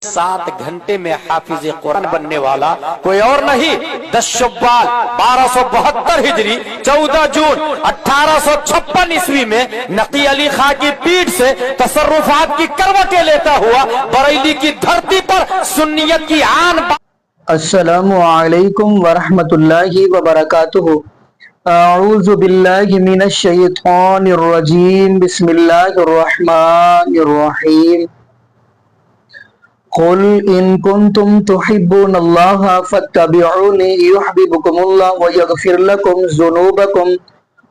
7 घंटे में हाफिज कुरान बनने वाला कोई और नहीं 10 शव्वाल 1272 हिजरी 14 जून 1856 ईस्वी में नकी अली खां की पीठ से तसर्रुफात की करवटें लेता हुआ बरेली की धरती पर सुन्नियत की आन। अस्सलामु अलैकुम वरहमतुल्लाहि वबरकातुहू। अऊज़ु बिल्लाहि मिनश शैतानिर रजीम। बिस्मिल्लाहिर रहमानिर रहीम। कुल इन कुंतुम तुहिब्बुनल्लाह फत्तबिऊनी युहब्बुकुमुल्लाह व यगफिर लकुम ज़ुनूबकुम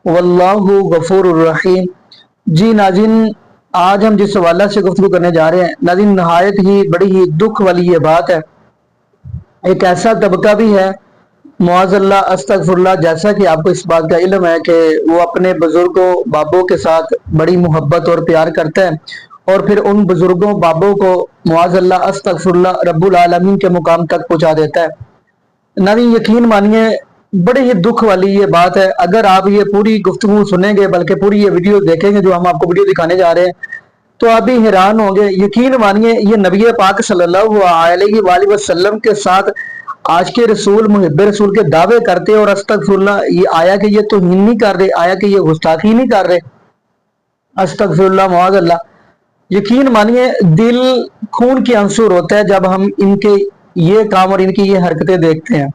वल्लाहु गफूरुर रहीम। जी नाज़रीन, आज हम जिस हवाले से गुफ्तगू करने जा रहे हैं नाज़रीन, नहायत ही बड़ी ही दुख वाली ये बात है। एक ऐसा तबका भी है मुआज़ल्लाह अस्तगफुरुल्लाह, जैसा कि आपको इस बात का इल्म है कि वो अपने बुजुर्गों बाबों के साथ बड़ी मोहब्बत और प्यार करता है और फिर उन बुजुर्गों बाबों को मुआज़ल्लाह अस्तगफुरुल्लाह रब्बुल आलमीन के मुकाम तक पहुंचा देता है। नाज़रीन, यकीन मानिए बड़ी ही दुख वाली ये बात है। अगर आप ये पूरी गुफ्तगू सुनेंगे, बल्कि पूरी ये वीडियो देखेंगे जो हम आपको वीडियो दिखाने जा रहे हैं, तो आप भी हैरान होंगे। यकीन मानिए ये नबी पाक सल्लल्लाहु अलैहि वसल्लम के साथ आज के रसूल मुहिब्बे रसूल के दावे करते और अस्तगफुरुल्लाह, ये आया कि ये तौहीन नहीं कर रहे, आया कि ये गुस्ताखी नहीं कर रहे। अस्तगफुरुल्लाह मुआज़ल्लाह। यकीन मानिए दिल खून के आंसू रोता है जब हम इनके ये काम और इनकी ये हरकतें देखते हैं।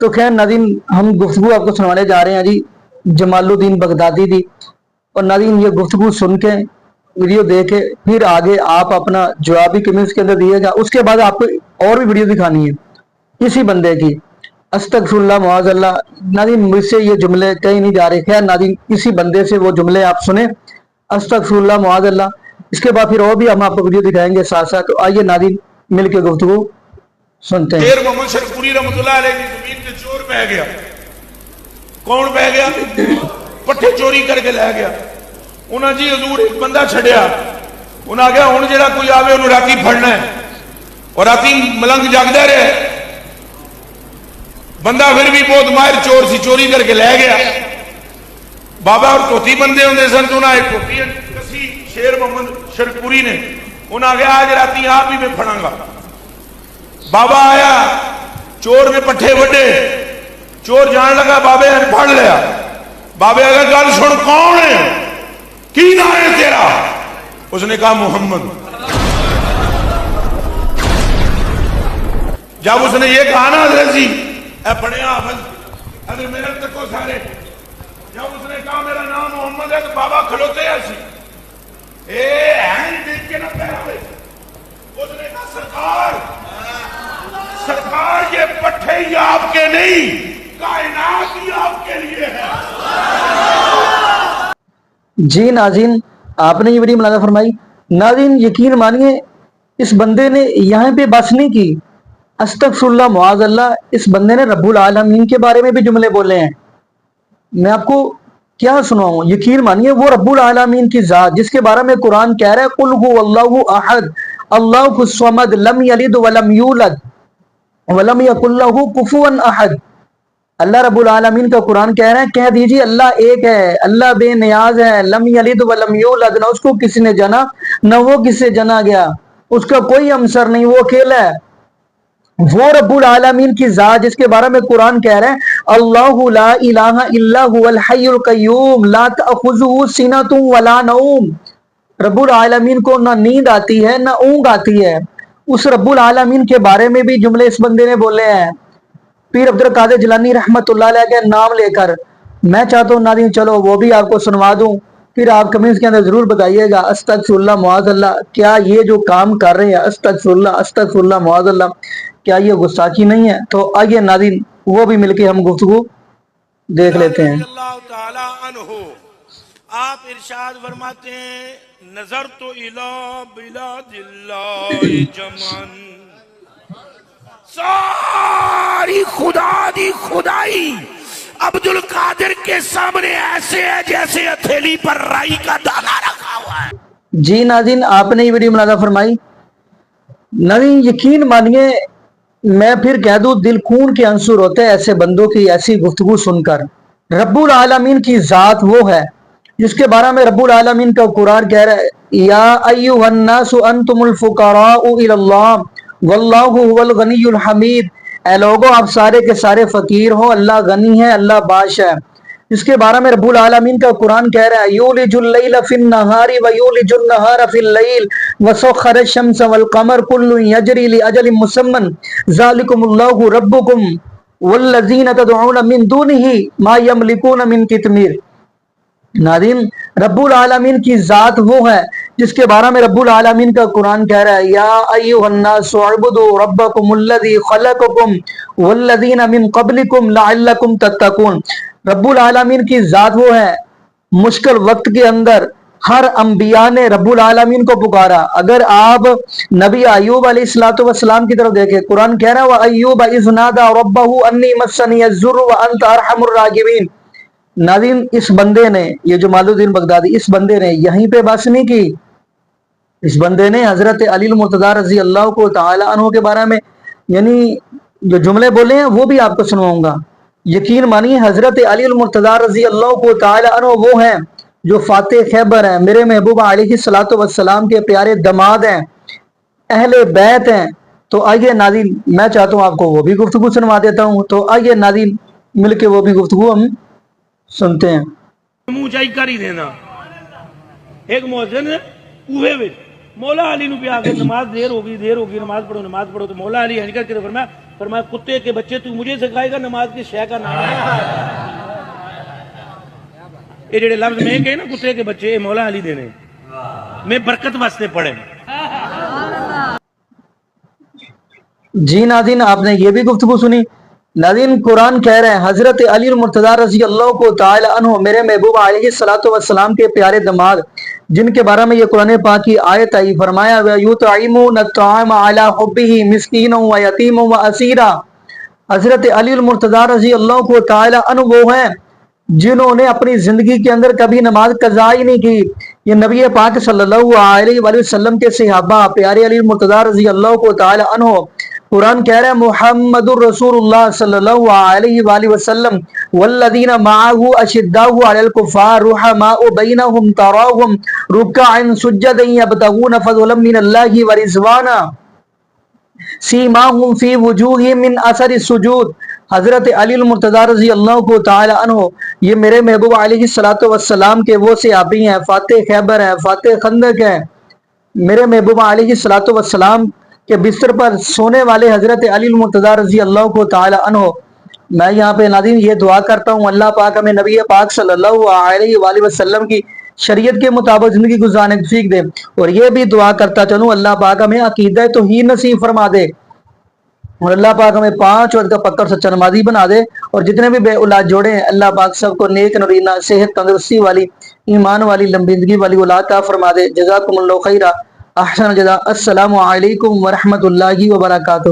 तो खैर नाज़रीन, हम गुफ्तगू आपको सुनाने जा रहे हैं जी जमालुद्दीन बगदादी दी। और नाज़रीन, ये गुफ्तगू सुन के वीडियो देखे फिर आगे आप अपना जवाब भी कमेंट्स के अंदर दिएगा। उसके बाद आपको और भी वीडियो दिखानी है किसी बंदे की। अस्तगफुरुल्लाह मुआज़ल्लाह। नाज़रीन, मुझसे ये जुमले कहीं नहीं जा रहे। खैर नाज़रीन, किसी बंदे से वो जुमले आप सुने, अस्तगफुरुल्लाह मुआज़ल्लाह। इसके बाद फिर और भी हम आपको वीडियो दिखाएंगे साथ साथ। तो आइए नाज़रीन मिलकर गुफ्तगू सुनते हैं। शेर मोहम्मद शरपुरी रहमतुल्लाह अलैह की जमीन ते चोर बह गया। कौन बह गया? पट्ठे चोरी करके लै गया। उन्हें जी हजूर एक बंदा छड़िया। उन्हें आख्या हुण जेड़ा कोई आवे उन्हें राती फड़ना है। और राती मलंग जागदा रहे। बंदा फिर भी बहुत माहिर चोर सी, चोरी करके लै गया। बाबा और धोती बंदे होंगे सन तो उन्हें धोती कसी शेर मोहम्मद शरपुरी ने। उन्हें आख्या आज राती आप ही मैं फड़ांगा। बाबा आया, चोर ने पट्ठे वड्डे। चोर जान लगा बाबे ने फड़ लिया। बाबे अगर गल सुन, कौन है, की नाम है तेरा? उसने कहा मोहम्मद। जब उसने ये कहा ना जी पढ़े अगर मेरे तको सारे, जब उसने कहा मेरा नाम मोहम्मद है, तो बाबा खलोते ऐसी देख के ना पैर। उसने कहा सरकार सरकार, ये पट्टे ही आपके नहीं, कायनात ही आपके लिए है। जी नाज़रीन, आपने ये वीडियो मुलाज़ा फरमाई। नाज़रीन, यकीन मानिए इस बंदे ने यहाँ पे बस नहीं की। अस्तगफुरुल्लाह मुआज़ल्लाह, इस बंदे ने रब्बुल आलमीन के बारे में भी जुमले बोले हैं। मैं आपको क्या सुनाऊं? यकीन मानिए वो रब्बुल आलमीन की जात जिसके बारे में कुरान कह रहा है कुल हुवल्लाहु अहद अल्लाहुस समद लम यलिद वलम यूलद वलम यकुल लहू कुफुवन अहद। अल्लाह रब्बुल आलमीन का कुरान कह रहा है, कह दीजिए अल्लाह एक है, अल्लाह बेनियाज है। लम यलिद वलम यूलद, न उसको किसी ने जना न वो किससे जना गया, उसका कोई हमसर नहीं, वो अकेला है। वो रब्बुल आलमीन की जात जिसके बारे में कुरान कह रहा है अल्लाहु ला इलाहा इल्ला हुवल हय्युल कय्यूम ला तअखुजुहु सिनतुन वला नौम। रब्बुल आलमीन को ना नींद आती है ना ऊंघ आती है। उस रब्बुल आलमीन के बारे में भी जुमले इस बंदे ने बोले हैं। पीर अब्दुल कादिर जिलानी रहमतुल्लाह अलैह के नाम लेकर मैं चाहता हूँ नाज़रीन चलो वो भी आपको सुनवा दूं, फिर आप कमेंट्स के अंदर जरूर बताइएगा। अस्तगफुरुल्लाह मुआज़ल्लाह, क्या ये जो काम कर रहे हैं अस्तगफुरुल्लाह मुआज़ल्लाह, क्या ये गुस्ताखी नहीं है? तो आइए नाज़रीन वो भी मिलके हम गुफ्तगू देख लेते हैं। आप इरशाद फरमाते हैं नजर तो इला बिलादिल्लाहि जमान, सारी खुदा दी खुदाई अब्दुल कादिर के सामने ऐसे है जैसे हथेली पर राई का दाना रखा हुआ है। जी नाज़रीन, आपने ये वीडियो मुलाज़ा फरमाई। नाज़रीन, यकीन मानिए मैं फिर कह दूं दिल खून के आंसू रोते हैं ऐसे बंदों की ऐसी गुफ्तगू सुनकर। रब्बुल आलमीन की जात वो है جس کے بارے میں رب العالمین کا قرآن کہہ رہا ہے یا ایھا الناس انتم الفقراء الی اللہ واللہ هو الغنی الحمید، اے لوگو آپ سارے کے سارے فقیر ہو، اللہ غنی ہے، اللہ بادشاہ ہے۔ جس کے بارے میں رب العالمین کا قرآن کہہ رہا ہے یولج اللیل فی النہار ویولج النہار فی اللیل وسخر الشمس والقمر کل یجری لاجل مسمى ذالکم اللہ ربکم والذین تدعون من دونہ ما یملکون من قطمیر۔ ناظرین، رب العالمین کی ذات وہ ہے جس کے بارے میں رب العالمین کا قرآن کہہ رہا ہے یا ایھا الناس اعبدوا ربکم الذی خلقکم والذین من قبلکم لعلکم تتقون۔ رب العالمین کی ذات وہ ہے، مشکل وقت کے اندر ہر انبیاء نے رب العالمین کو پکارا۔ اگر آپ نبی ایوب علیہ السلام کی طرف دیکھیں، قرآن کہہ رہا ہے وَأَيُّوبَ إِذْ نَادَى رَبَّهُ أَنِّي مَسَّنِيَ الضُّرُّ وَأَنْتَ أَرْحَمُ الرَّاحِمِينَ۔ ناظرین، اس بندے نے، یہ جمال الدین بغدادی، اس بندے نے یہیں پہ بس نہیں کی، اس بندے نے حضرت علی المرتضیٰ رضی اللہ کو تعالی عنہ کے بارے میں یعنی جو جملے بولے ہیں وہ بھی آپ کو سنواؤں گا۔ یقین مانیے حضرت علی المرتضیٰ رضی اللہ کو تعالی عنہ وہ ہیں جو فاتح خیبر ہیں، میرے محبوب علیہ السلام کے پیارے دماد ہیں، اہل بیت ہیں۔ تو آئیے ناظرین، میں چاہتا ہوں آپ کو وہ بھی گفتگو سنوا دیتا ہوں، تو آئیے ناظرین مل کے وہ بھی گفتگو ہم سنتے ہیں۔ منہ اونچائی کر ہی دینا۔ ایک مؤذن کوہے وچ مولا علی نو پیا کے نماز دیر ہوگی نماز پڑھو تو مولا علی ہنکر کے فرمایا کتے کے بچے تو مجھے سکھائے گا نماز کی شے کا نام ہے۔ یہ جڑے لفظ میں کہے نا کتے کے بچے، یہ مولا علی دینے میں برکت واسطے پڑھے۔ جی ناظرین، آپ نے یہ بھی گفتگو سنی۔ ناظرین، قرآن کہہ رہے ہیں حضرت علی المرتضیٰ رضی اللہ کو تعالی عنہ، میرے محبوب علیہ السلام کے پیارے دماد، جن کے بارے میں یہ قرآن پاک کی آیت آئی، فرمایا وَيُطْعِمُونَ الطَّعَامَ عَلَىٰ حُبِّهِ مِسْكِينًا وَيَتِيمًا وَأَسِيرًا۔ حضرت علی المرتضیٰ رضی اللہ کو تعالی عنہ وہ ہیں جنہوں نے اپنی زندگی کے اندر کبھی نماز قضا ہی نہیں کی۔ یہ نبی پاک صلی اللہ علیہ وآلہ وسلم کے صحابہ، پیارے علی المرتضیٰ رضی اللہ کو تعالی عنہ، قرآن کہہ رہا ہے محمد الرسول اللہ صلی اللہ علیہ وآلہ وسلم والذین معہ اشداء علی الکفار رحماء بینہم تراہم رکعا سجدا یبتغون فضلا من اللہ ورضوانا سیماہم فی وجوہہم من اثر السجود۔ حضرت علی المرتضیٰ رضی اللہ کو تعالی عنہ، یہ میرے محبوب علیہ السلام کے وہ صحابی ہیں، فاتح خیبر ہیں، فاتح خندق ہیں، میرے محبوب علیہ السلام کے بستر پر سونے والے حضرت علی المرتضیٰ رضی اللہ کو تعالی عنہ۔ میں یہاں پہ ناظرین یہ دعا کرتا ہوں اللہ پاک ہمیں نبی پاک صلی اللہ علیہ وآلہ وسلم کی شریعت کے مطابق زندگی گزارنے کی توفیق دے، اور یہ بھی دعا کرتا چلوں اللہ پاک ہمیں عقیدہ توحید نصیب فرما دے، اور اللہ پاک ہمیں 5 وقت کا پکا اور سچا نمازی بنا دے، اور جتنے بھی بے اولاد جوڑے ہیں اللہ پاک سب کو نیک نورینہ صحت تندرستی والی ایمان والی لمبی زندگی والی اولاد عطا فرما دے۔ جزاکم اللہ خیرہ، احسن الجزاء۔ السلام علیکم ورحمۃ اللہ وبرکاتہ۔